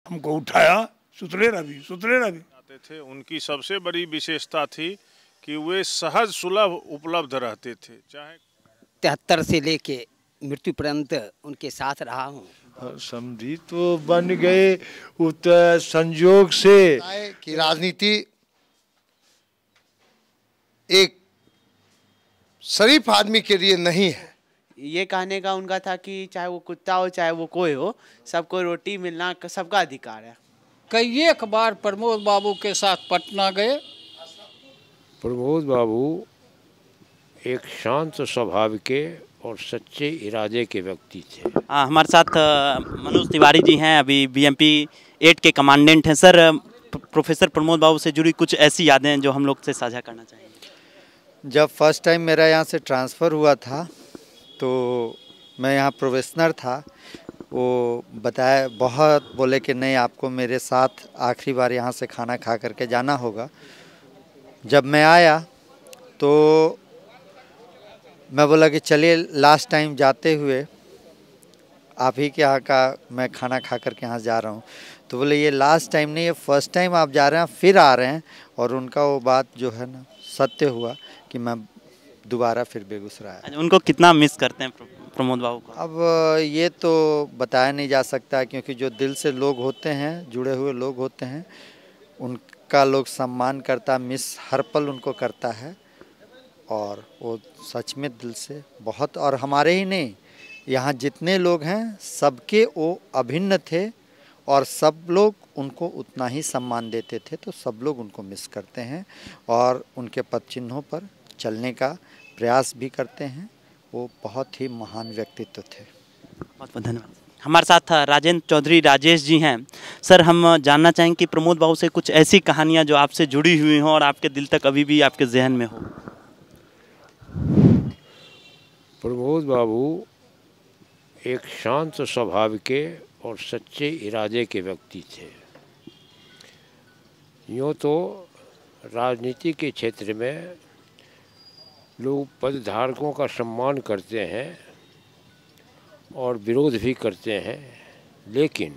हमको उठाया, सुतलेरा भी आते थे। उनकी सबसे बड़ी विशेषता थी कि वे सहज सुलभ उपलब्ध रहते थे, चाहे 73 से लेके मृत्यु पर्यंत उनके साथ रहा हूँ। समधी तो बन गए उत संयोग से कि राजनीति एक शरीफ आदमी के लिए नहीं है। ये कहने का उनका था कि चाहे वो कुत्ता हो चाहे वो कोई हो, सबको रोटी मिलना सबका अधिकार है। कई एक बार प्रमोद बाबू के साथ पटना गए। प्रमोद बाबू एक शांत स्वभाव के और सच्चे इरादे के व्यक्ति थे। हमारे साथ मनोज तिवारी जी हैं, अभी बीएमपी 8 के कमांडेंट हैं। सर, प्रोफेसर प्रमोद बाबू से जुड़ी कुछ ऐसी यादें जो हम लोग से साझा करना चाहेंगे। जब फर्स्ट टाइम मेरा यहाँ से ट्रांसफ़र हुआ था तो मैं यहाँ प्रोफेसर था। वो बताया, बहुत बोले कि नहीं आपको मेरे साथ आखिरी बार यहाँ से खाना खा करके जाना होगा। जब मैं आया तो मैं बोला कि चलिए लास्ट टाइम जाते हुए आप ही के यहाँ का मैं खाना खा करके यहाँ जा रहा हूँ। तो बोले ये लास्ट टाइम नहीं, ये फर्स्ट टाइम आप जा रहे हैं, फिर आ रहे हैं। और उनका वो बात जो है ना सत्य हुआ कि मैं दोबारा फिर बेगूसराय आया। उनको कितना मिस करते हैं प्रमोद बाबू को? अब ये तो बताया नहीं जा सकता, क्योंकि जो दिल से लोग होते हैं, जुड़े हुए लोग होते हैं, उनका लोग सम्मान करता, मिस हर पल उनको करता है। और वो सच में दिल से बहुत, और हमारे ही नहीं, यहाँ जितने लोग हैं सबके वो अभिन्न थे और सब लोग उनको उतना ही सम्मान देते थे। तो सब लोग उनको मिस करते हैं और उनके पद चिन्हों पर चलने का प्रयास भी करते हैं। वो बहुत ही महान व्यक्तित्व थे। बहुत बहुत धन्यवाद। हमारे साथ राजेंद्र चौधरी राजेश जी हैं। सर, हम जानना चाहेंगे कि प्रमोद बाबू से कुछ ऐसी कहानियां जो आपसे जुड़ी हुई हों और आपके दिल तक अभी भी आपके जहन में हो। प्रमोद बाबू एक शांत स्वभाव के और सच्चे इरादे के व्यक्ति थे। यूँ तो राजनीति के क्षेत्र में लोग पदधारकों का सम्मान करते हैं और विरोध भी करते हैं, लेकिन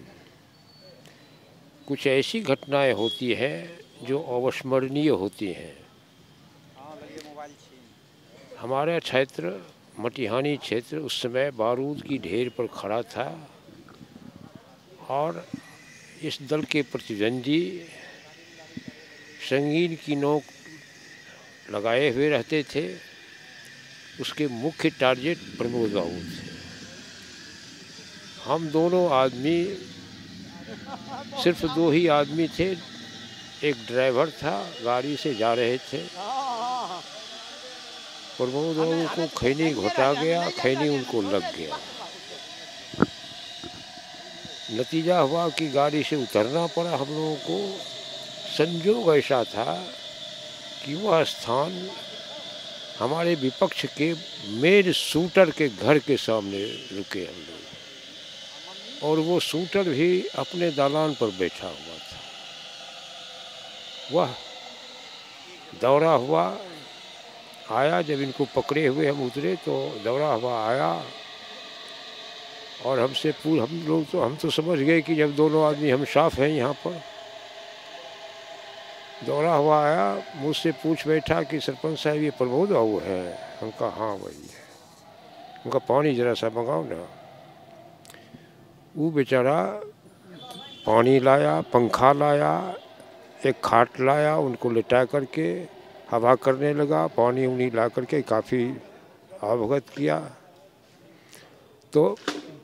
कुछ ऐसी घटनाएं होती हैं जो अविस्मरणीय होती हैं। हमारा क्षेत्र मटिहानी क्षेत्र उस समय बारूद की ढेर पर खड़ा था और इस दल के प्रतिद्वंदी संगीन की नोक लगाए हुए रहते थे। उसके मुख्य टारगेट प्रमोद बाबू थे। हम दोनों आदमी, सिर्फ दो ही आदमी थे, एक ड्राइवर था, गाड़ी से जा रहे थे। प्रमोद बाबू को खैनी घोटा गया, खैनी उनको लग गया। नतीजा हुआ कि गाड़ी से उतरना पड़ा हम लोगों को। संयोग ऐसा था कि वह स्थान हमारे विपक्ष के मेन शूटर के घर के सामने रुके हम लोग, और वो शूटर भी अपने दालान पर बैठा हुआ था। वह दौड़ा हुआ आया, जब इनको पकड़े हुए हम उतरे तो दौड़ा हुआ आया और हमसे हम तो समझ गए कि जब दोनों आदमी हम साफ हैं यहाँ पर। दौड़ा हुआ आया, मुझसे पूछ बैठा कि सरपंच साहब ये प्रमोद बाबू है? हम कहा हाँ वही है। उनका पानी जरा सा मंगाओ ना। वो बेचारा पानी लाया, पंखा लाया, एक खाट लाया, उनको लिटा करके हवा करने लगा, पानी उनी ला करके काफ़ी अवगत किया। तो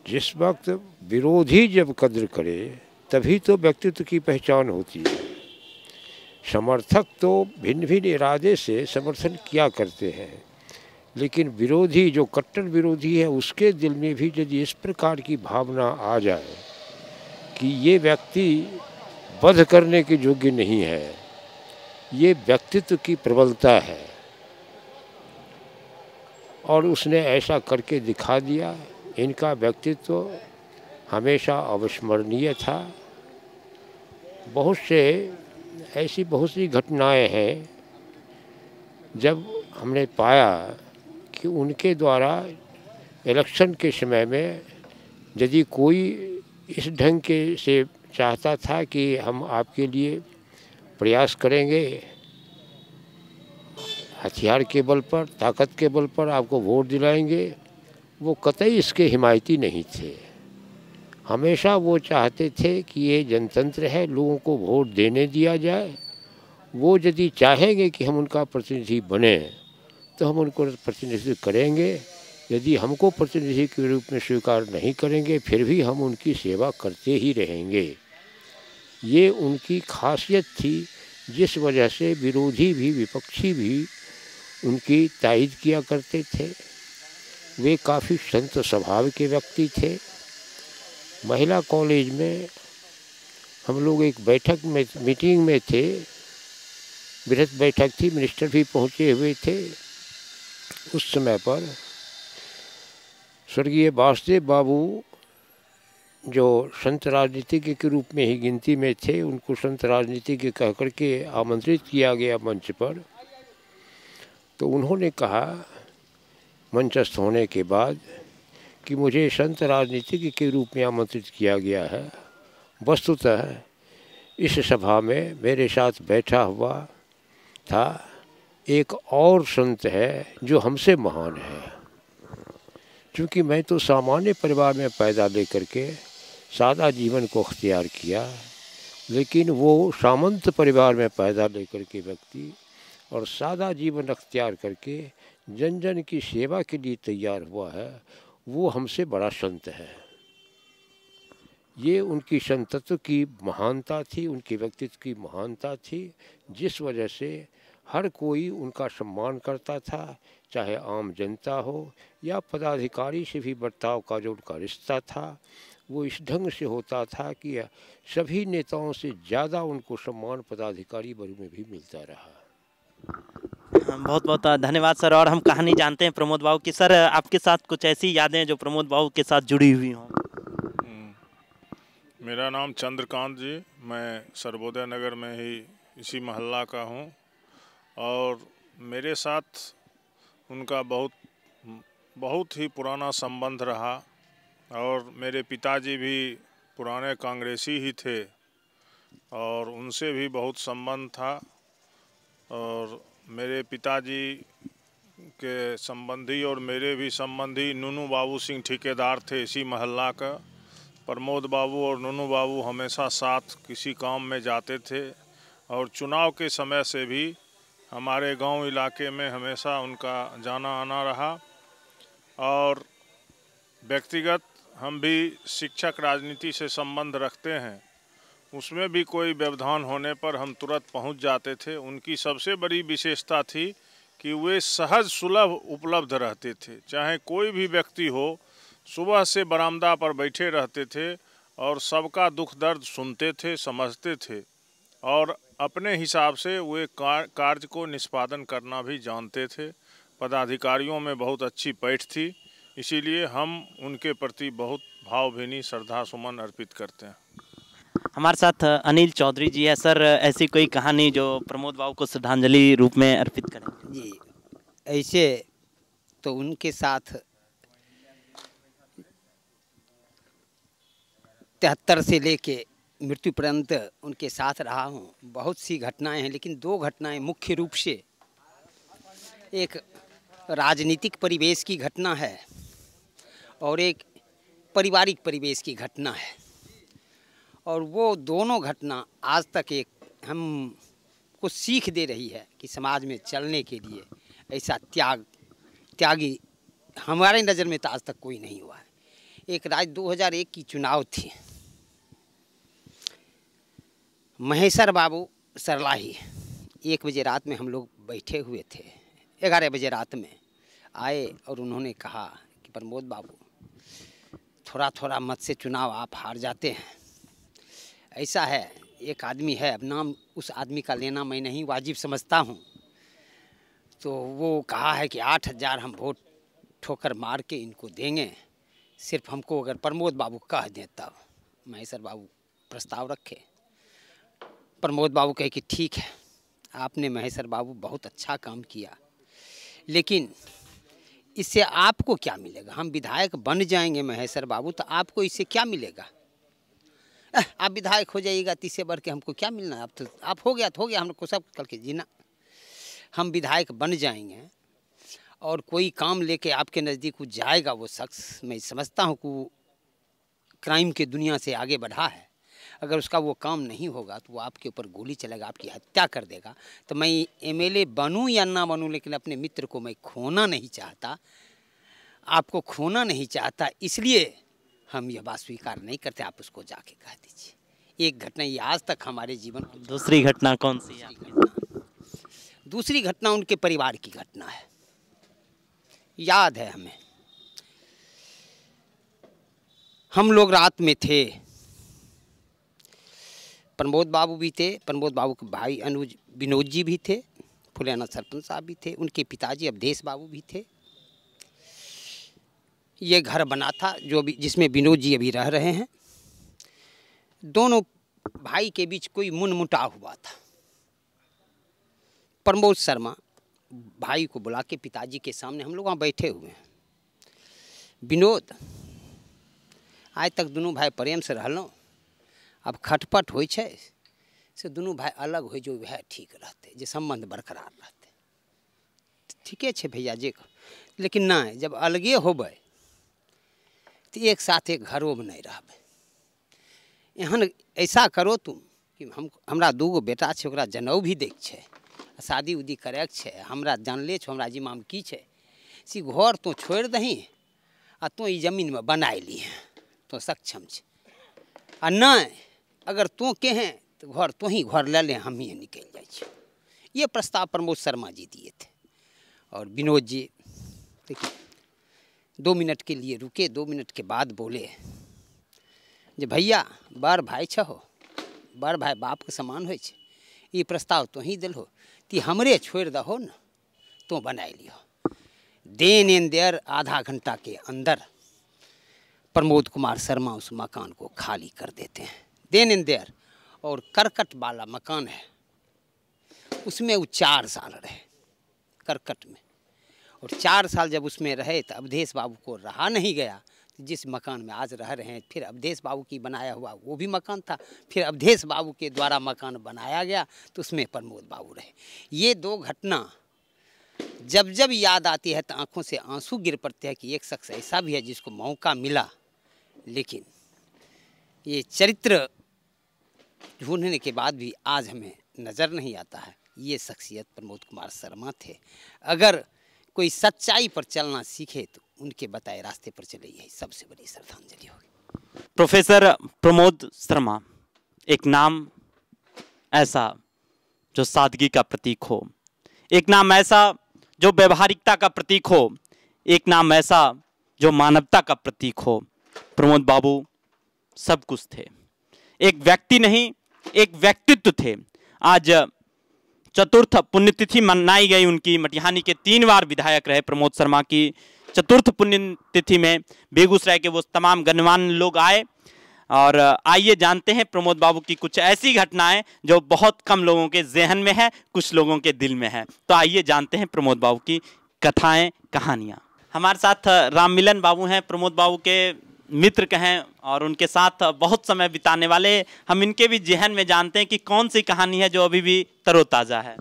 जिस वक्त विरोधी जब कद्र करे तभी तो व्यक्तित्व की पहचान होती है। समर्थक तो भिन्न भिन्न इरादे से समर्थन किया करते हैं, लेकिन विरोधी जो कट्टर विरोधी है उसके दिल में भी यदि इस प्रकार की भावना आ जाए कि ये व्यक्ति वध करने के योग्य नहीं है, ये व्यक्तित्व की प्रबलता है और उसने ऐसा करके दिखा दिया। इनका व्यक्तित्व हमेशा अविस्मरणीय था। बहुत सी घटनाएं हैं जब हमने पाया कि उनके द्वारा इलेक्शन के समय में यदि कोई इस ढंग के से चाहता था कि हम आपके लिए प्रयास करेंगे, हथियार के बल पर, ताकत के बल पर आपको वोट दिलाएंगे, वो कतई इसके हिमायती नहीं थे। हमेशा वो चाहते थे कि ये जनतंत्र है, लोगों को वोट देने दिया जाए। वो यदि चाहेंगे कि हम उनका प्रतिनिधि बने तो हम उनको प्रतिनिधित्व करेंगे, यदि हमको प्रतिनिधि के रूप में स्वीकार नहीं करेंगे फिर भी हम उनकी सेवा करते ही रहेंगे। ये उनकी खासियत थी, जिस वजह से विरोधी भी विपक्षी भी उनकी तायद किया करते थे। वे काफ़ी संत स्वभाव के व्यक्ति थे। महिला कॉलेज में हम लोग एक बैठक में, मीटिंग में थे, बृहत बैठक थी, मिनिस्टर भी पहुँचे हुए थे। उस समय पर स्वर्गीय वासुदेव बाबू जो संत राजनीतिज्ञ के रूप में ही गिनती में थे, उनको संत राजनीतिज्ञ कह करके आमंत्रित किया गया मंच पर। तो उन्होंने कहा मंचस्थ होने के बाद कि मुझे संत राजनीतिज्ञ के रूप में आमंत्रित किया गया है। वस्तुतः इस सभा में मेरे साथ बैठा हुआ था एक और संत है जो हमसे महान है। क्योंकि मैं तो सामान्य परिवार में पैदा लेकर के सादा जीवन को अख्तियार किया, लेकिन वो सामंत परिवार में पैदा लेकर के व्यक्ति और सादा जीवन अख्तियार करके जन जन की सेवा के लिए तैयार हुआ है, वो हमसे बड़ा संत है। ये उनकी संतत्व की महानता थी, उनके व्यक्तित्व की महानता थी, जिस वजह से हर कोई उनका सम्मान करता था, चाहे आम जनता हो या पदाधिकारी से भी बर्ताव का जो उनका रिश्ता था वो इस ढंग से होता था कि सभी नेताओं से ज़्यादा उनको सम्मान पदाधिकारी वर्ग में भी मिलता रहा। बहुत बहुत धन्यवाद सर। और हम कहानी जानते हैं प्रमोद बाबू की। सर आपके साथ कुछ ऐसी यादें जो प्रमोद बाबू के साथ जुड़ी हुई हों? मेरा नाम चंद्रकांत जी, मैं सर्वोदय नगर में ही इसी मोहल्ला का हूँ और मेरे साथ उनका बहुत ही पुराना संबंध रहा और मेरे पिताजी भी पुराने कांग्रेसी ही थे और उनसे भी बहुत संबंध था। और मेरे पिताजी के संबंधी और मेरे भी संबंधी नूनू बाबू सिंह ठेकेदार थे इसी मोहल्ला का। प्रमोद बाबू और नूनू बाबू हमेशा साथ किसी काम में जाते थे और चुनाव के समय से भी हमारे गांव इलाके में हमेशा उनका जाना आना रहा। और व्यक्तिगत हम भी शिक्षक राजनीति से संबंध रखते हैं, उसमें भी कोई व्यवधान होने पर हम तुरंत पहुंच जाते थे। उनकी सबसे बड़ी विशेषता थी कि वे सहज सुलभ उपलब्ध रहते थे। चाहे कोई भी व्यक्ति हो, सुबह से बरामदा पर बैठे रहते थे और सबका दुख दर्द सुनते थे, समझते थे और अपने हिसाब से वे कार्य को निष्पादन करना भी जानते थे। पदाधिकारियों में बहुत अच्छी पैठ थी, इसीलिए हम उनके प्रति बहुत भावभीनी श्रद्धा सुमन अर्पित करते हैं। हमारे साथ अनिल चौधरी जी है। सर ऐसी कोई कहानी जो प्रमोद बाबू को श्रद्धांजलि रूप में अर्पित करें? जी, ऐसे तो उनके साथ 73 से लेके मृत्यु पर्यंत उनके साथ रहा हूँ। बहुत सी घटनाएं हैं, लेकिन दो घटनाएं मुख्य रूप से, एक राजनीतिक परिवेश की घटना है और एक पारिवारिक परिवेश की घटना है। और वो दोनों घटना आज तक एक हम को सीख दे रही है कि समाज में चलने के लिए ऐसा त्यागी हमारे नज़र में तो आज तक कोई नहीं हुआ है। एक 2001 की चुनाव थी। महेश्वर बाबू सरलाही 1 बजे रात में हम लोग बैठे हुए थे, 11 बजे रात में आए और उन्होंने कहा कि प्रमोद बाबू थोड़ा थोड़ा मत से चुनाव आप हार जाते हैं। ऐसा है, एक आदमी है, अब नाम उस आदमी का लेना मैं नहीं वाजिब समझता हूँ, तो वो कहा है कि 8000 हम वोट ठोकर मार के इनको देंगे, सिर्फ हमको अगर प्रमोद बाबू कह दें तब। महेश्वर बाबू प्रस्ताव रखे, प्रमोद बाबू कहे कि ठीक है, आपने महेश्वर बाबू बहुत अच्छा काम किया, लेकिन इससे आपको क्या मिलेगा? हम विधायक बन जाएंगे महेश्वर बाबू, तो आपको इससे क्या मिलेगा? आप विधायक हो जाइएगा, तीसरे बढ़ के हमको क्या मिलना है, अब तो आप हो गया तो हो गया, हमको सब कल के जीना। हम विधायक बन जाएंगे और कोई काम लेके आपके नज़दीक जाएगा वो शख्स, मैं समझता हूँ कि क्राइम के दुनिया से आगे बढ़ा है, अगर उसका वो काम नहीं होगा तो वो आपके ऊपर गोली चलेगा, आपकी हत्या कर देगा। तो मैं एमएलए बनूं या ना बनूं, लेकिन अपने मित्र को मैं खोना नहीं चाहता, आपको खोना नहीं चाहता, इसलिए हम यह बात स्वीकार नहीं करते। आप उसको जाके कह दीजिए। एक घटना ये आज तक हमारे जीवन। दूसरी घटना कौन सी है? दूसरी घटना उनके परिवार की घटना है, याद है हमें। हम लोग रात में थे, प्रमोद बाबू भी थे, प्रमोद बाबू के भाई अनुज विनोद जी भी थे, फुलेना सरपंच साहब भी थे, उनके पिताजी अवधेश बाबू भी थे। ये घर बना था जो भी, जिसमें विनोद जी अभी रह रहे हैं। दोनों भाई के बीच कोई मुनमुटाव हुआ था। प्रमोद शर्मा भाई को बुला के पिताजी के सामने, हम लोग वहाँ बैठे हुए हैं, विनोद आज तक दोनों भाई प्रेम से रहलों, अब खटपट होइ छै से दोनों भाई अलग हो जो वह ठीक रहते, जे संबंध बरकरार रहते। ठीके छै भैया जे, लेकिन नहीं, जब अलगे होबै तो एक साथ एक घरों में नहीं रहबै। एहन ऐसा करो तुम कि हमरा दूगो बेटा छै, ओकरा जनऊ भी दैके छै, शादी उदी करैके छै, हमरा जानले छो हमरा जिम्मामे की छै, सी घर तो छोड़ि दही आ तो ई जमीनमे बनाए ली, तो सक्षम छै। आ नहीं, अगर तो कहें तो घर तो ही घर ले लें, हम ही निकल जाए। ये प्रस्ताव प्रमोद शर्मा जी दिए थे। और विनोद जी देखिए 2 मिनट के लिए रुके, 2 मिनट के बाद बोले जे भैया बड़ भाई छहो, बड़ भाई बाप के समान हो, ये प्रस्ताव तो ही दिल हो, ती हमरे छोड़ दहो न, तो बनाए लियो। देन एन देर आधा घंटा के अंदर प्रमोद कुमार शर्मा उस मकान को खाली कर देते हैं, देन एन देर। और करकट वाला मकान है, उसमें वो 4 साल रहे करकट में, और 4 साल जब उसमें रहे तो अवधेश बाबू को रहा नहीं गया। जिस मकान में आज रह रहे हैं, फिर अवधेश बाबू की बनाया हुआ वो भी मकान था, फिर अवधेश बाबू के द्वारा मकान बनाया गया तो उसमें प्रमोद बाबू रहे। ये 2 घटना जब जब याद आती है तो आंखों से आंसू गिर पड़ते हैं कि एक शख्स ऐसा भी है जिसको मौका मिला, लेकिन ये चरित्र ढूंढने के बाद भी आज हमें नज़र नहीं आता है। ये शख्सियत प्रमोद कुमार शर्मा थे। अगर कोई सच्चाई पर चलना सीखे तो उनके बताए रास्ते पर चले, यही सबसे बड़ी श्रद्धांजलि होगी। प्रोफेसर प्रमोद शर्मा, एक नाम ऐसा जो सादगी का प्रतीक हो, एक नाम ऐसा जो व्यवहारिकता का प्रतीक हो, एक नाम ऐसा जो मानवता का प्रतीक हो। प्रमोद बाबू सब कुछ थे, एक व्यक्ति नहीं एक व्यक्तित्व थे। आज चतुर्थ पुण्यतिथि मनाई गई उनकी। मटिहानी के 3 बार विधायक रहे प्रमोद शर्मा की चतुर्थ पुण्यतिथि में बेगूसराय के वो तमाम गणमान्य लोग आए। और आइए जानते हैं प्रमोद बाबू की कुछ ऐसी घटनाएं जो बहुत कम लोगों के जहन में है, कुछ लोगों के दिल में है। तो आइए जानते हैं प्रमोद बाबू की कथाएं, कहानियां। हमारे साथ राम मिलन बाबू हैं, प्रमोद बाबू के मित्र कहें और उनके साथ बहुत समय बिताने वाले। हम इनके भी जहन में जानते हैं कि कौन सी कहानी है जो अभी भी तरोताज़ा है।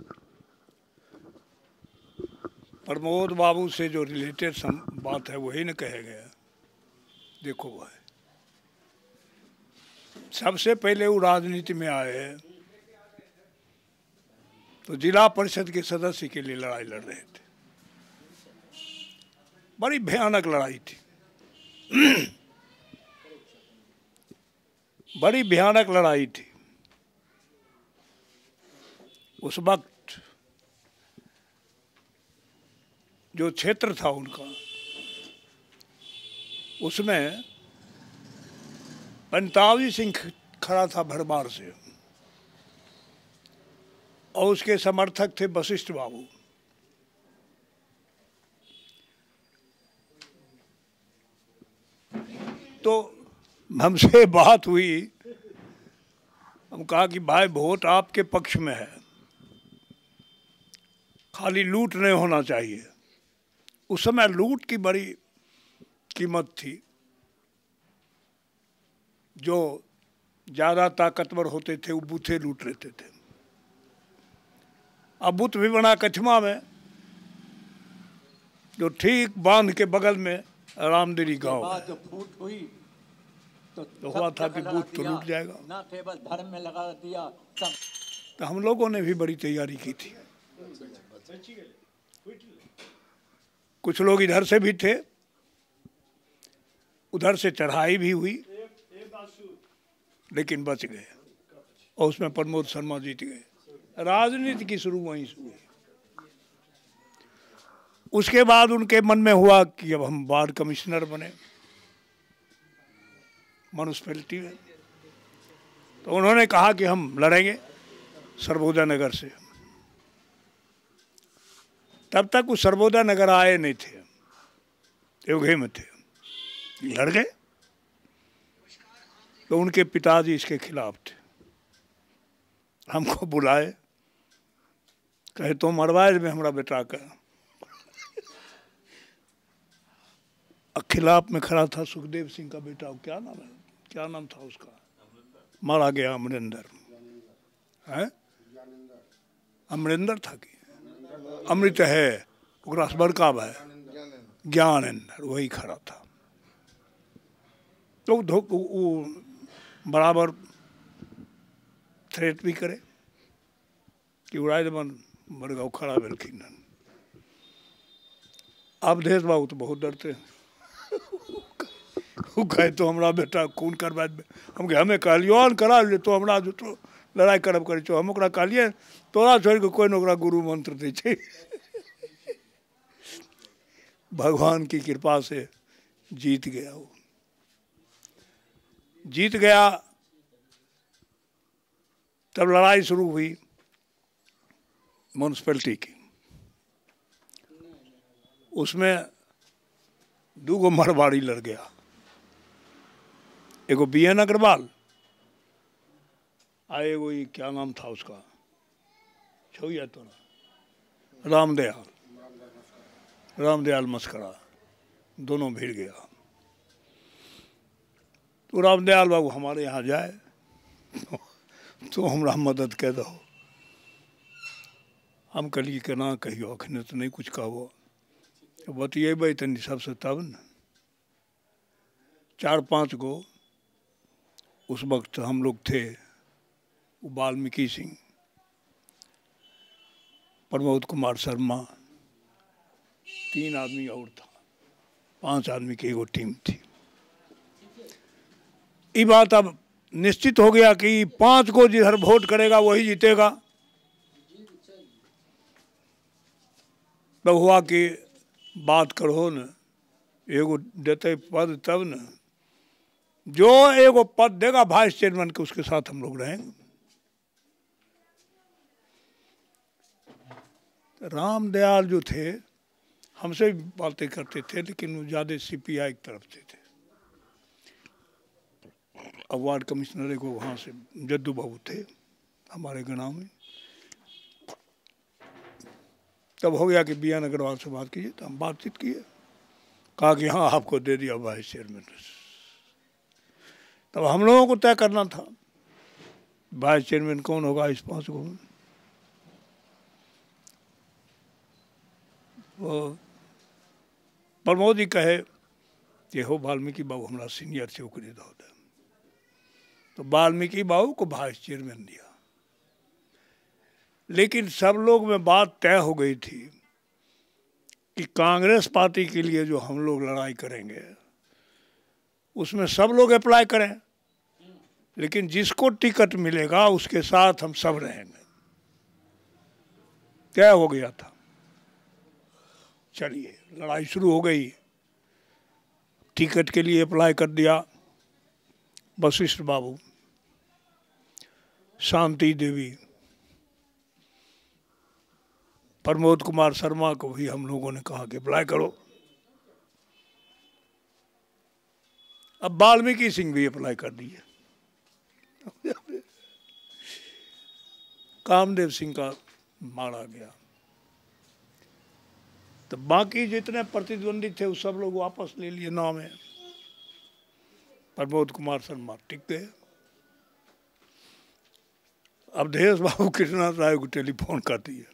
प्रमोद बाबू से जो रिलेटेड बात है वही न कहे गया। देखो वह सबसे पहले वो राजनीति में आए तो जिला परिषद के सदस्य के लिए लड़ाई लड़ रहे थे। बड़ी भयानक लड़ाई थी, बड़ी भयानक लड़ाई थी। उस वक्त जो क्षेत्र था उनका, उसमें पंतावी सिंह खड़ा था भरमार से और उसके समर्थक थे वशिष्ठ बाबू। तो हमसे बात हुई, हम कहा कि भाई वोट आपके पक्ष में है, खाली लूट नहीं होना चाहिए। उस समय लूट की बड़ी कीमत थी। जो ज़्यादा ताकतवर होते थे वो बूथे लूट लेते थे। अब बुत भी बना कछमा में, जो ठीक बांध के बगल में रामदेरी गांव है। जो फूट हुई तो हुआ था कि बूथ तो लूट जाएगा, ना केवल धर्म में लगा दिया सब। तो हम लोगों ने भी बड़ी तैयारी की थी। कुछ लोग इधर से भी थे, उधर से चढ़ाई भी हुई, लेकिन बच गए और उसमें प्रमोद शर्मा जीत गए। राजनीति की शुरू वहीं से हुई। उसके बाद उनके मन में हुआ कि अब हम वार्ड कमिश्नर बने म्यूनिसिपैलिटी में, तो उन्होंने कहा कि हम लड़ेंगे सर्वोदय नगर से। तब तक वो सर्वोदय नगर आए नहीं थे, योगे में थे, लड़ गए। तो उनके पिताजी इसके खिलाफ थे, हमको बुलाए, कहे तो मरवाए में हमारा बेटा का। खिलाफ में खड़ा था सुखदेव सिंह का बेटा, क्या नाम है, क्या नाम था उसका, मारा गया अमरिंदर है, अमरिंदर था कि अमृत है, ओकरा से बड़का है ज्ञानेंद्र, वही खड़ा था। तो वो बराबर थ्रेट भी करे कि उड़ाई मन बड़गाँव खड़ा भेलखिन। अवधेश बाबू तो बहुत डरते हैं। वो कहे तो हमारा बेटा खून करवा, हम हमें कहलियो करा ले, तो हमारा जो तो लड़ाई करब करे छो, हम ओकरा कहलिए तोरा छोड़ के कोई ओकरा गुरु मंत्र दे छे। भगवान की कृपा से जीत गया, वो जीत गया। तब लड़ाई शुरू हुई म्यूनिसिपैलिटी की। उसमें दूगो मरवाड़ी लड़ गया, एगो BN अग्रवाल आ एगो ये क्या नाम था उसका, छोया तो रामदयाल मस्करा, दोनों भिड़ गया। तो रामदयाल बाबू हमारे यहाँ जाए तो हमरा मदद कह दो। हम कहलिए केना कहियो, अखने तो नहीं कुछ कहबो, बतिएबै तनी सबसे तब न। 4-5 गो उस वक्त हम लोग थे, वाल्मीकि सिंह, प्रमोद कुमार शर्मा, 3 आदमी और था, 5 आदमी की एगो टीम थी। ये बात अब निश्चित हो गया कि 5 को जिधर वोट करेगा वही जीतेगा। तब हुआ कि बात करो न, एगो देते पद तब न, जो एगो पद देगा वाइस चेयरमैन के, उसके साथ हम लोग रहेंगे। रामदयाल जो थे हमसे भी बातें करते थे, लेकिन वो ज़्यादा CPI की तरफ से थे। अब वार्ड कमिश्नर एगो वहाँ से जद्दू बाबू थे हमारे गाँव में। तब हो गया कि BN अग्रवाल से बात कीजिए, तो हम बातचीत किए, कहा कि हाँ आपको दे दिया वाइस चेयरमैन। तब हम लोगों को तय करना था वाइस चेयरमैन कौन होगा इस 5 को। वो प्रमोद जी कहे कि हो वाल्मीकि बाबू हमारा सीनियर थे, ओकरे दो दे। तो वाल्मीकि बाबू को वाइस चेयरमैन दिया। लेकिन सब लोग में बात तय हो गई थी कि कांग्रेस पार्टी के लिए जो हम लोग लड़ाई करेंगे उसमें सब लोग अप्लाई करें, लेकिन जिसको टिकट मिलेगा उसके साथ हम सब रहेंगे। तय हो गया था। चलिए लड़ाई शुरू हो गई। टिकट के लिए अप्लाई कर दिया वशिष्ठ बाबू, शांति देवी, प्रमोद कुमार शर्मा को भी हम लोगों ने कहा कि अप्लाई करो। अब वाल्मीकि सिंह भी अप्लाई कर दिए। कामदेव सिंह का मारा गया। तो बाकी जितने प्रतिद्वंदी थे वो सब लोग वापस ले लिए नाम है। प्रमोद कुमार शर्मा टिक गए। अवधेश बाबू कृष्णा साहब को टेलीफोन कर दिए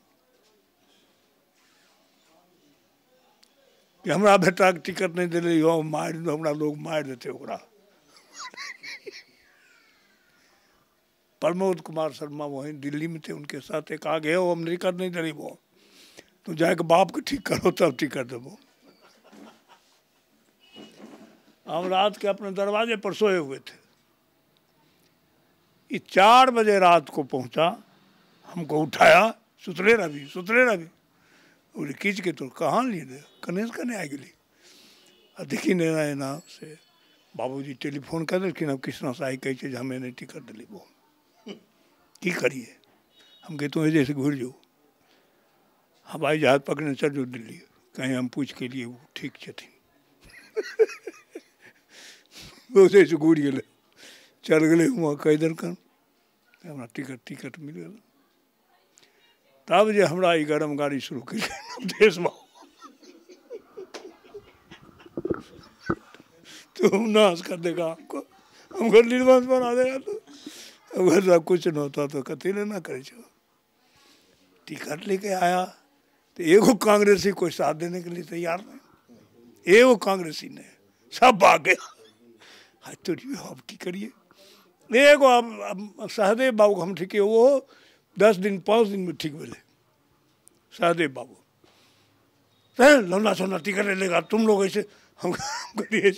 कि हमरा बेटा के टिकट नहीं दिले हो, मार दो, हमरा लोग मार देते ओकरा। प्रमोद कुमार शर्मा वहीं दिल्ली में थे, उनके साथ एक आगे हो, हम टिकट नहीं दिली वो, तुम जाके बाप के ठीक करो तब टिकट देवो। हम रात के अपने दरवाजे पर सोए हुए थे, ये 4 बजे रात को पहुंचा, हमको उठाया, सुतरे रवि बोले खींच के तो कहाँ लिए दे कनेस कने आ गई। देखी नहीं ना से बाबूजी टेलीफोन कर दिलखिन, अब कृष्णा साई कहे जे हमें नहीं टिकट दिली वो की करिए। हम कहे तुम जैसे घूर जाओ, हवाई जहाज पकड़ने चल जाओ दिल्ली, कहीं हम पूछ के लिए वो ठीक छथिन। से घूर गए, चल गए वहाँ कई दिन कर हमारा टिकट मिल गया। तब जे हमरा ई गरम गाड़ी शुरू कर देश में तुम नाश कर देगा हमको, हमको निर्वंश बना देगा। तो अगर सब कुछ न होता तो कथी लेना करे छो। टिकट लेके आया तो एगो कांग्रेसी कोई साथ देने के लिए तैयार नहीं, एगो कांग्रेसी ने सब भाग गया। तो अब की करिए, एगो अब सहदेव बाबू हम ठीक है, वो 5 दिन में ठीक मिले। सहदेव बाबू लौना सोना टिकट लेगा, तुम लोग ऐसे हम करिए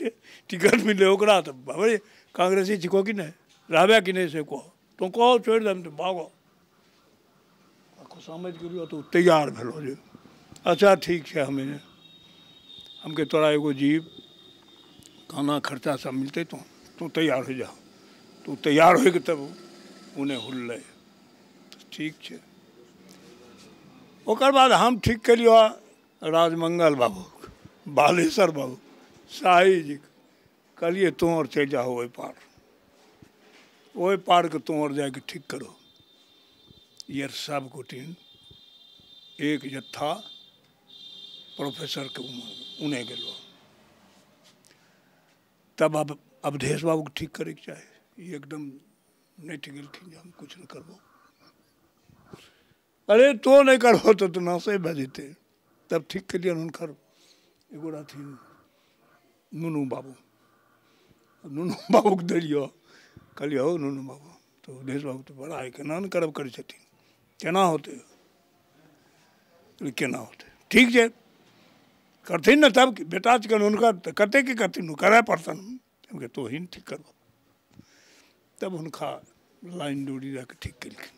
टिकट मिले ओकरा तो भाई कांग्रेसी छिको कि नहीं रहबे कि नहीं से कहो, तुम कहो छोड़ दम तो भागो। समझ के लिए तो तैयार भेलो जे अच्छा ठीक है, हमें हमके तोरा एगो जीव खाना खर्चा सब मिलते तो तू तैयार हो जा, तू तैयार हो तब उन्हें हुल्ले ठीक है। ओकर बाद हम ठीक के लिए राजमंगल बाबू, बालेश्वर बाबू, शाही जी कहलिए तू और चल जाओ ओहि पार के तू और जाके ठीक करो। ये सब गोटीन एक जत्था प्रोफेसर के उन्हें गलो, तब अब अवधेश बाबू को ठीक करे के चाहे, ये एकदम नहीं ठीक हम कुछ न करबो। अरे तो नहीं करबो तो ना से बजते, तब ठीक के लिए उनकर एगो रहथिन नुनू बाबू के दिलियो, कहलिए हो नुनू बाबू तो अवधेश बाबू तो बड़ा है केना न करब करे छथिन, केना होते केना होते ठीक है करथिन न, तब बेटा चिकन उनका कते के करथिन करे पड़तन, हमके तो ही ठीक करबो। तब उनका लाइन डोरी जाके ठीक कलखिन,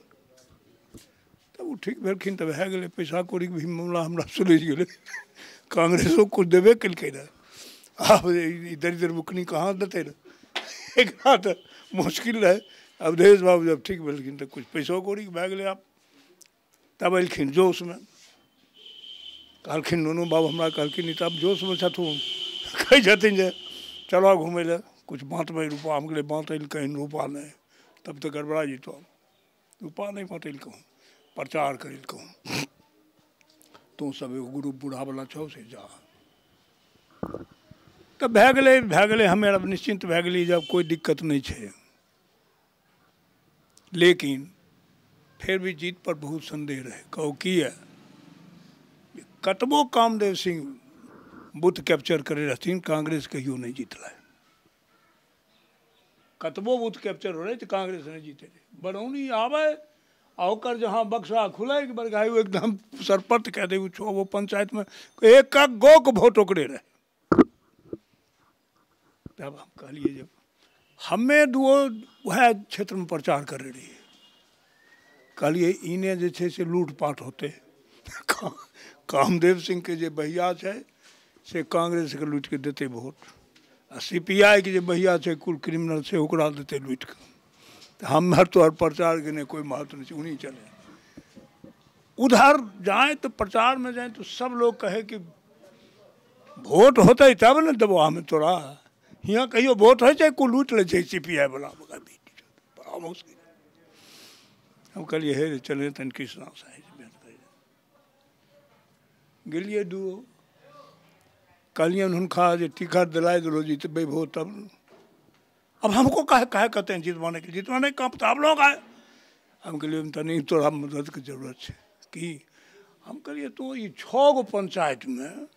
तब वो ठीक भेलखिन, तब है गए पैसा कौड़ी के भी मामला हमरा सुलझ गए। कांग्रेसो कुछ देवे कलकै रहे, अब इधर इधर बुकनी कहाँ देते रहे, एक रात मुश्किल रहे। अवधेश बाबू जब ठीक भेलखिन तो कुछ पैसो कौड़ी भए गए। आप तब अयलखिन जोश में, कहलखिन नुनू बाबू हमरा कहलखिन तब जोश में छथुन, कहै छथिन जे चलो घूमे ले कुछ बाँटबै रुपा, हम कहलिए बाँटै ले कहीं रुपा नहीं, तब तो गड़बड़ा जैतो, रुपा नहीं बाँटै ले कहूँ, प्रचार करै ले कहूँ, तू सब एगो ग्रुप बूढ़ा वाला छौ से जा। तब भए गेलै हमे अब निश्चिंत भए गेली, जब कोई दिक्कत नहीं है। लेकिन फिर भी जीत पर बहुत संदेह रहे। कहो की है, कतबो कामदेव सिंह बूथ कैप्चर करे रहथिन, कांग्रेस कहियो नहीं जीतला। कतबो बूथ कैप्चर हो रहे तो कांग्रेस नहीं जीते। बरौनी आवे और जहाँ बक्सा खुले बरगायु एकदम सरपट कह दे, वो पंचायत में एक गो के वोट ओकरे रहे। तब हम कहलिए जब हमें दुओ वह क्षेत्र में प्रचार कर रही है, कहलिए इन्हें जे से लूटपाट होते। कामदेव सिंह के जे बहिया है से कांग्रेस के लूट के देते वोट, आ CPI के जे बहिया है कुल क्रिमिनल से ओकरा देते लूट के। तो हमारे तो हर प्रचार के नहीं कोई महत्व नहीं, उन्हीं चले। उधर जाए तो प्रचार में जाए तो सब लोग कहे कि वोट होता ही तब न दबो हमें तोरा, यहाँ कहियो वोट है चाहे कुल लूट ले CPI वाला, बड़ा मुश्किल। हम कहलिए हे चले तन कृष्णा साहिब गेलिए दू, कहलिए हुनका जे टिकट दिलाई दिलो जीतबे भोट तब। अब हमको कहे कहते हैं जितवाने के, जितवाने का आप लोग आए। हम हम कहलिए तनी तोरा मदद के जरूरत है कि हम कहलिए तो ये 6 गो पंचायत में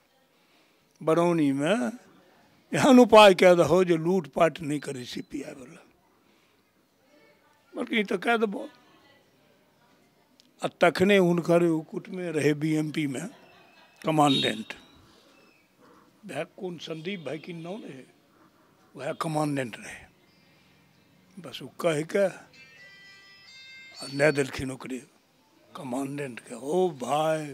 बरौनी में एहन उपाय कह दहो जो लूटपाट नहीं करे CPI वाला, बल्कि तो कह देबो। आ तखने हुनकर कुट में रहे BMP में कमांडेंट, वह कौन संदीप भाई की नाम रहे, वह कमांडेंट रहे। बस वो कह के ले दिलखिन ओकरे कमांडेंट के। ओ भाई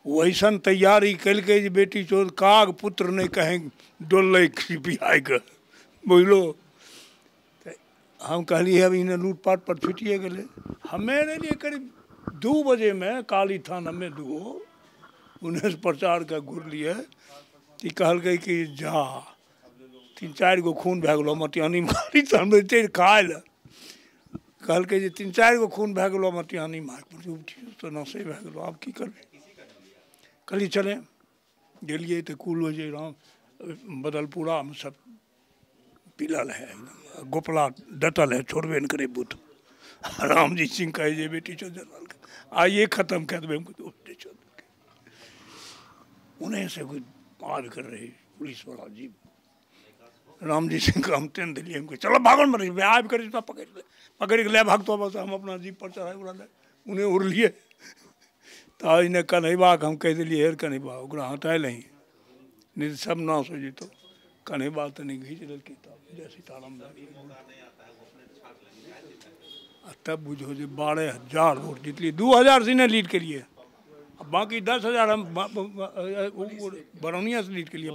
वैसन तैयारी कल के बेटी चोर काग पुत्र नहीं कहें डोल CPI के, बुझलो। हम कहलिए अब इन्हें लूटपाट पर छुटिए गए। हमें लिए करीब 2 बजे में काली थाना में 2 प्रचार का घूर लिए कि कहल गई कि जा 3-4 गो खून भै गलो मटिहानी मारी तो हम खाए ल कहल के 3-4 गो खून भै गलो मटिहानी मार तो नशे भै गलो, आब की करबे। कहली चले गेलिए तो कुल बजे राम बदलपुरा में सब पिलल है, एकदम गोपला डटल है, छोड़बे न करे बुत। राम जी सिंह कहे जे बेटी चो जनरल आइए खत्म कर देवे हमको, उन्हें से कोई मार कर रहे पुलिस वाला जी। राम जी सिंह का हम तेन दिल्ली हमको चलो भागल मर आब कर पकड़ के ले भागतो, बस हम अपना जीप पर चढ़ाए उड़ा उन्हें उड़ लिए। तो इन्हें कन्हैबा हम कह दिलिए हेर कन्हैबा ओकरा हटाए नहीं, नहीं सब नाश हो जतो। कन्हैबा तो नहीं घींच दिल्की तब जय सीताराम। तब बुझो जो 12,000 वोट जीतलिए, 2,000 से लीड के लिए, बाकी 10,000 हम बरौनिया से लीड के लिए।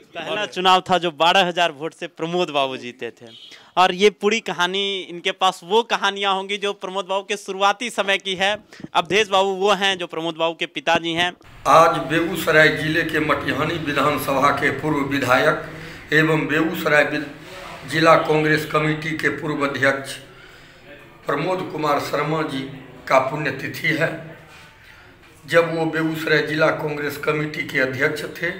पहला चुनाव था जो 12,000 वोट से प्रमोद बाबू जीते थे। और ये पूरी कहानी इनके पास वो कहानियां होंगी जो प्रमोद बाबू के शुरुआती समय की है। अवधेश बाबू वो हैं जो प्रमोद बाबू के पिताजी हैं। आज बेगूसराय जिले के मटिहानी विधानसभा के पूर्व विधायक एवं बेगूसराय जिला कांग्रेस कमेटी के पूर्व अध्यक्ष प्रमोद कुमार शर्मा जी का पुण्यतिथि है। जब वो बेगूसराय जिला कांग्रेस कमेटी के अध्यक्ष थे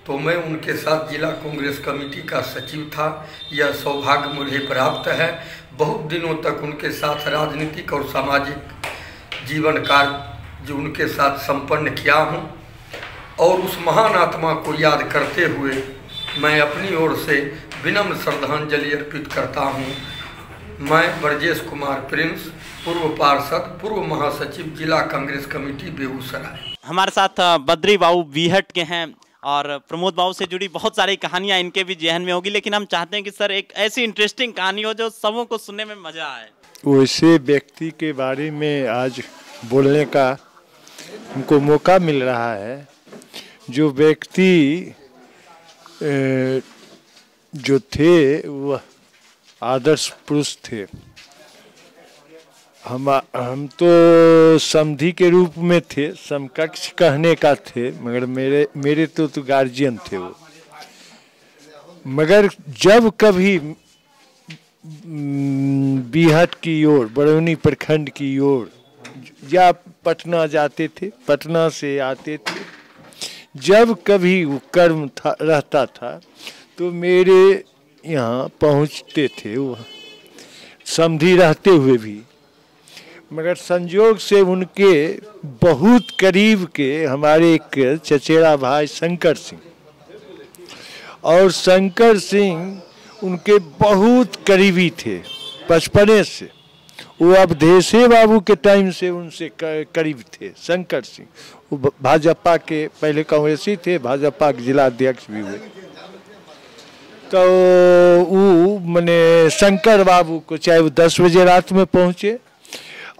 तो मैं उनके साथ जिला कांग्रेस कमेटी का सचिव था। यह सौभाग्य मुझे प्राप्त है। बहुत दिनों तक उनके साथ राजनीतिक और सामाजिक जीवन कार्य जो उनके साथ संपन्न किया हूँ, और उस महान आत्मा को याद करते हुए मैं अपनी ओर से विनम्र श्रद्धांजलि अर्पित करता हूँ। मैं ब्रजेश कुमार प्रिंस, पूर्व पार्षद, पूर्व महासचिव, जिला कांग्रेस कमेटी बेगूसराय। हमारे साथ बद्री बाबू बीहट के हैं और प्रमोद बाबू से जुड़ी बहुत सारी कहानियां इनके भी जहन में होगी, लेकिन हम चाहते हैं कि सर एक ऐसी इंटरेस्टिंग कहानी हो जो सबों को सुनने में मजा आए। वैसे व्यक्ति के बारे में आज बोलने का हमको मौका मिल रहा है। जो व्यक्ति जो थे वह आदर्श पुरुष थे। हम तो समधी के रूप में थे, समकक्ष कहने का थे, मगर मेरे तो गार्जियन थे वो। मगर जब कभी बीहट की ओर, बरौनी प्रखंड की ओर या पटना जाते थे, पटना से आते थे, जब कभी वो कर्म रहता था तो मेरे यहाँ पहुँचते थे वो, समधी रहते हुए भी। मगर संयोग से उनके बहुत करीब के हमारे एक चचेरा भाई शंकर सिंह, और शंकर सिंह उनके बहुत करीबी थे बचपने से। वो अवधेशे बाबू के टाइम से उनसे करीब थे शंकर सिंह। वो भाजपा के पहले कांग्रेसी थे, भाजपा के जिला अध्यक्ष भी हुए। तो वो मैंने शंकर बाबू को, चाहे वो 10 बजे रात में पहुँचे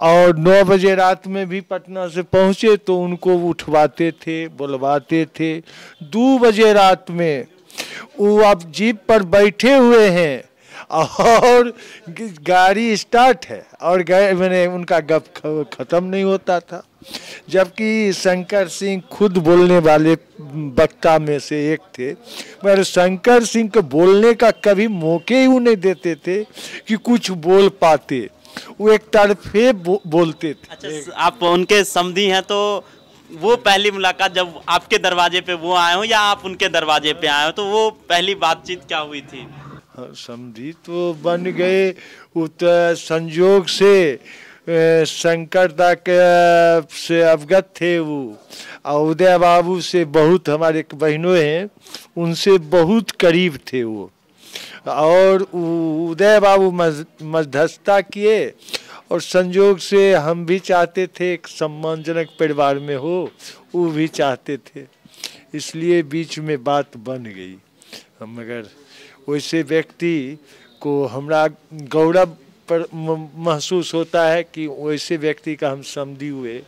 और 9 बजे रात में भी पटना से पहुँचे, तो उनको उठवाते थे, बुलवाते थे। 2 बजे रात में वो अब जीप पर बैठे हुए हैं और गाड़ी स्टार्ट है और मैंने उनका गप खत्म नहीं होता था। जबकि शंकर सिंह खुद बोलने वाले वक्ता में से एक थे, मगर शंकर सिंह को बोलने का कभी मौके ही नहीं देते थे कि कुछ बोल पाते। वो एक तरफे बोलते थे। अच्छा, आप उनके समधी हैं, तो वो पहली मुलाकात जब आपके दरवाजे पे वो आए हो या आप उनके दरवाजे पे आए हो, तो वो पहली बातचीत क्या हुई थी? हाँ, समधी तो बन गए। वो तो संयोग से शंकरदा के से अवगत थे वो, और उदय बाबू से बहुत, हमारे बहनों हैं उनसे बहुत करीब थे वो, और उदय बाबू मध्यस्थता किए, और संयोग से हम भी चाहते थे एक सम्मानजनक परिवार में हो, वो भी चाहते थे, इसलिए बीच में बात बन गई। मगर वैसे व्यक्ति को हमरा गौरव पर महसूस होता है कि वैसे व्यक्ति का हम समधी हुए।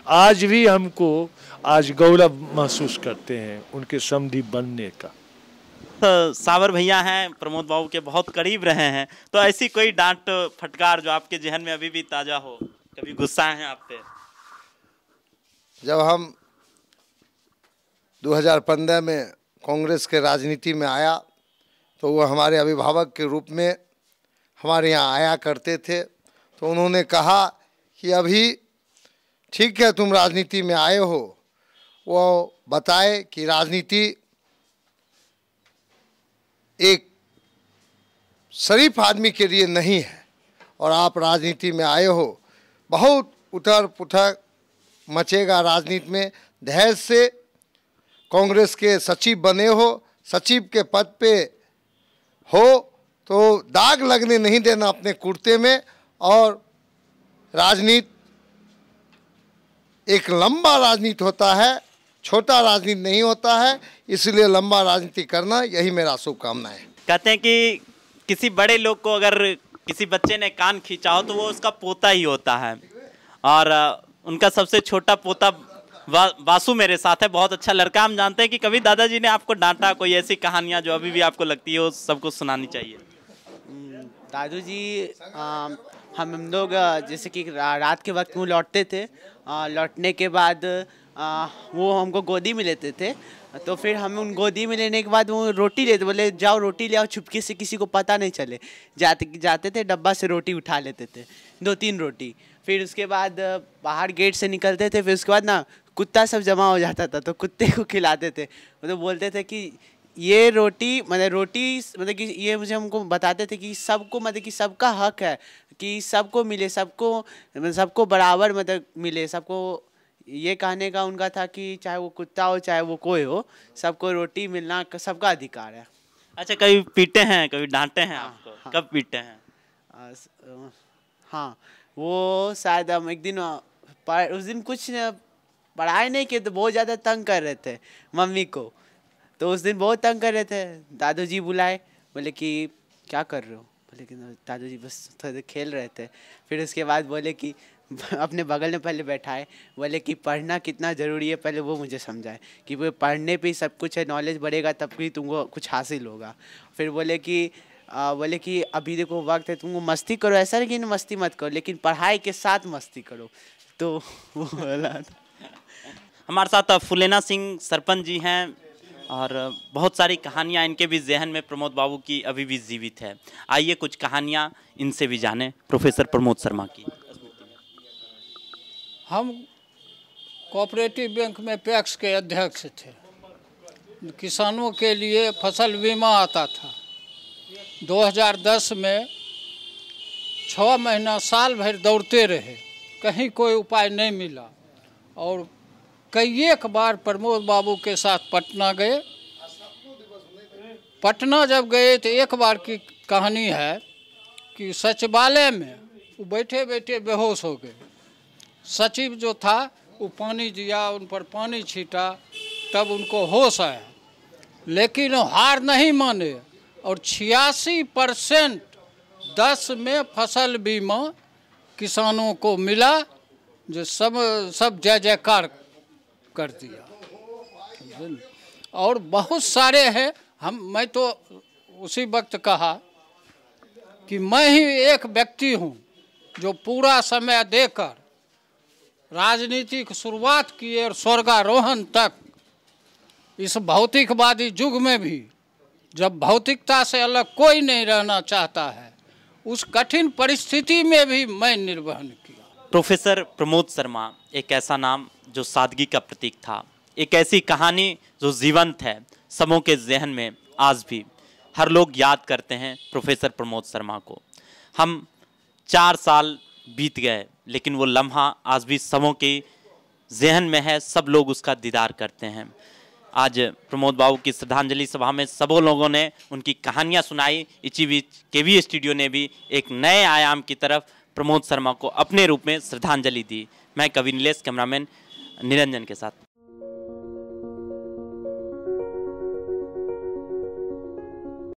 आज भी हमको आज गौरव महसूस करते हैं उनके समधी बनने का। सावर भैया हैं, प्रमोद बाबू के बहुत करीब रहे हैं, तो ऐसी कोई डांट फटकार जो आपके जहन में अभी भी ताजा हो, कभी गुस्सा है आप पे? जब हम 2015 में कांग्रेस के राजनीति में आया तो वो हमारे अभिभावक के रूप में हमारे यहाँ आया करते थे, तो उन्होंने कहा कि अभी ठीक है तुम राजनीति में आए हो, वो बताए कि राजनीति एक शरीफ आदमी के लिए नहीं है, और आप राजनीति में आए हो, बहुत उथल पुथल मचेगा राजनीति में, धैर्य से कांग्रेस के सचिव बने हो, सचिव के पद पे हो तो दाग लगने नहीं देना अपने कुर्ते में, और राजनीति एक लंबा राजनीति होता है, छोटा राजनीति नहीं होता है, इसलिए लंबा राजनीति करना, यही मेरा शुभकामना है। कहते हैं कि किसी बड़े लोग को अगर किसी बच्चे ने कान खींचा हो तो वो उसका पोता ही होता है, और उनका सबसे छोटा पोता वासु मेरे साथ है, बहुत अच्छा लड़का। हम जानते हैं कि कभी दादाजी ने आपको डांटा, कोई ऐसी कहानियां जो अभी भी आपको लगती है वो सबको सुनानी चाहिए? दादू जी हम लोग जैसे कि रात के वक्त वो लौटते थे, लौटने के बाद वो हमको गोदी में लेते थे, तो फिर हम उन गोदी में लेने के बाद वो रोटी लेते, बोले जाओ रोटी ले आओ, चुपके से किसी को पता नहीं चले। जाते थे डब्बा से रोटी उठा लेते थे, 2-3 रोटी। फिर उसके बाद बाहर गेट से निकलते थे, फिर उसके बाद ना कुत्ता सब जमा हो जाता था तो कुत्ते को खिलाते थे। तो बोलते थे कि ये रोटी मतलब कि ये मुझे हमको बताते थे कि सबको मतलब कि सबका हक है कि सबको मिले, सबको बराबर मतलब मिले, सबको। ये कहने का उनका था कि चाहे वो कुत्ता हो चाहे वो कोई हो, सबको रोटी मिलना सबका अधिकार है। अच्छा, कभी पीटे हैं, कभी डांटे हैं आपको? हाँ। कब पीटे हैं? हाँ, वो शायद हम एक दिन उस दिन कुछ पढ़ाई नहीं किए तो बहुत ज़्यादा तंग कर रहे थे मम्मी को, तो उस दिन बहुत तंग कर रहे थे। दादूजी बुलाए, बोले कि क्या कर रहे हो? बोले कि दादूजी बस थोड़े खेल रहे थे। फिर उसके बाद बोले कि अपने बगल में पहले बैठाए, बोले कि पढ़ना कितना ज़रूरी है पहले वो मुझे समझाए, कि वो पढ़ने पे ही सब कुछ है, नॉलेज बढ़ेगा तब भी तुमको कुछ हासिल होगा। फिर बोले कि अभी देखो वक्त है, तुमको मस्ती करो, ऐसा नहीं कि मस्ती मत करो, लेकिन पढ़ाई के साथ मस्ती करो। तो वो बोला। हमारे साथ फुलेना सिंह सरपंच जी हैं, और बहुत सारी कहानियाँ इनके भी जहन में प्रमोद बाबू की अभी भी जीवित है। आइए कुछ कहानियाँ इनसे भी जानें, प्रोफेसर प्रमोद शर्मा की। हम कोऑपरेटिव बैंक में पैक्स के अध्यक्ष थे। किसानों के लिए फसल बीमा आता था। 2010 में 6 महीना साल भर दौड़ते रहे, कहीं कोई उपाय नहीं मिला, और कई एक बार प्रमोद बाबू के साथ पटना गए। पटना जब गए तो एक बार की कहानी है कि सचिवालय में वो बैठे बैठे बेहोश हो गए। सचिव जो था वो पानी दिया, उन पर पानी छीटा, तब उनको होश आया, लेकिन वो हार नहीं माने, और 86% 10 में फसल बीमा किसानों को मिला, जो सब जय जयकार कर दिया। और बहुत सारे हैं। मैं तो उसी वक्त कहा कि मैं ही एक व्यक्ति हूँ जो पूरा समय देकर राजनीति की शुरुआत की और स्वर्गारोहण तक, इस भौतिकवादी युग में भी जब भौतिकता से अलग कोई नहीं रहना चाहता है, उस कठिन परिस्थिति में भी मैं निर्वहन किया। प्रोफेसर प्रमोद शर्मा एक ऐसा नाम जो सादगी का प्रतीक था, एक ऐसी कहानी जो जीवंत है सबों के जहन में। आज भी हर लोग याद करते हैं प्रोफेसर प्रमोद शर्मा को। हम 4 साल बीत गए, लेकिन वो लम्हा आज भी सबों के जहन में है, सब लोग उसका दीदार करते हैं। आज प्रमोद बाबू की श्रद्धांजलि सभा में सबों लोगों ने उनकी कहानियां सुनाई। इसी बीच केवी स्टूडियो ने भी एक नए आयाम की तरफ प्रमोद शर्मा को अपने रूप में श्रद्धांजलि दी। मैं कवि नीलेश, कैमरामैन निरंजन के साथ।